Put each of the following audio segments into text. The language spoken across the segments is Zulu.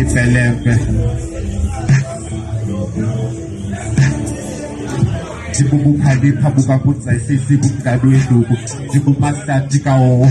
ibelembe Jibubukhalipa bukakudza isisi kumdlalo wenduku Jibumahlati kawo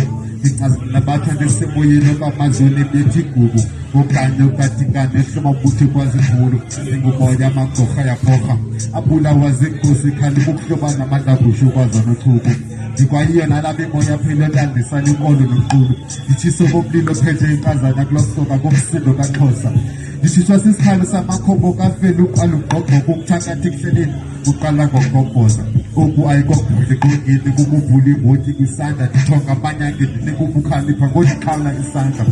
Nabatha nesemoyeni kamazweni bethi gugu Okanye ukatikane ehlomabuthe kwazinkulu Ingumoya amagorha yaphoha Abulawa zinkosi khali bukuhloba namadabushu kwazanothuku Ndikwayiyo nalabo imoya phela elandisana inkolo nomculo Nditshiso komlilo phethe inkazana kulosoka komsindo kaXhosa Nditshishwa sisikhalo samakhombo kafela uqala ugqogqoka ukuthakatha ekuhleleni uqala ngogobhoza Oku ayikogudle kongeni kukuvula imbotyi kwisandla Ndithonga amanyange ndinekubukhalipha ngodiqhawula isandla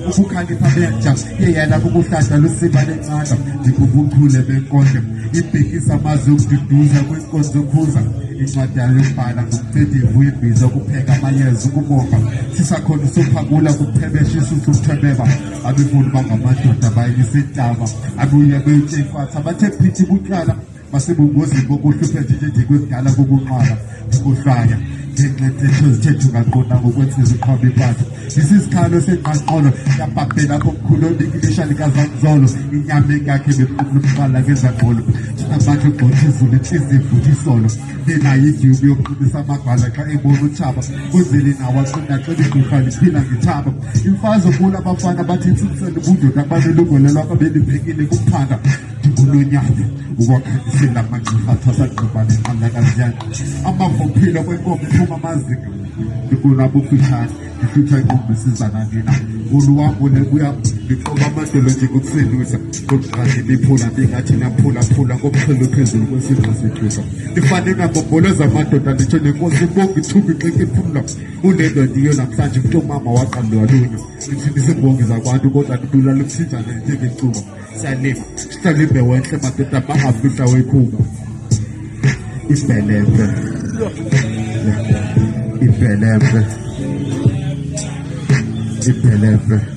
Ubukhalipha benja yeyela kukuhlahla lusiba lencanda Ndikubuchule benkondlo ibhekisa amazwi okududuza kwinkonzo okhuza Incwadi yokubhala ngumcedivu imbiza ukupheka amayeza ukubonga Sisakhona usophakula kuphebesha isusu ukuthebeba Abefuni bangamadoda bayilisa intaba Abuye beyitshefatha bathe phithi butyala Basebungozini bokuhlupha nje kwekudala kokunqala ukuhlaya ngenxethetho zithethe ungaqonda ngokwenza iziqhaba impatho Isisikhalo senqanqolo yabhabhela lapho mkhulu onikilesha likazanzolo inyama engakhe beqala ngezangqolo Sinamandla ugxotha izulu inhliziyo ivuthi isolo Nenayidyubi yokuqinisa amagwala xa ebona utshaba Kwenzele nawo aqinacele igqirha liphila ngethaba Imfazo kula abafana bathi intsukisele ubundoda abanelungelo lwakho beliphekile kuphanda Ndikulonyana ukwakhangisela amagqirha athwasagqiba nenqandakaziyana Amavophilo kwenkomo iphuma amazinga Ndikunabufitshane ndihlutha inqondo isizana nina Uluwambo nebuya ndiqoba amadolo nje kukuseluza Kodwa ndiphula ndingathi naphulaphula ngomxhelo phezulu kwesizwe sethusa Ndifane ngabomboloza amadoda nditsho nenkosi ibonga ithumbi xeke iphumla Unendoda iyo namhlanje umntomama waqandwa lunya Ndithi sibonge zakwantu kodwa ndibulala ukuthinjana njengecuba Salima sihlalimbe wenhle madoda bangafihla wekhuma Ibelembe Ibelembe Ibelembe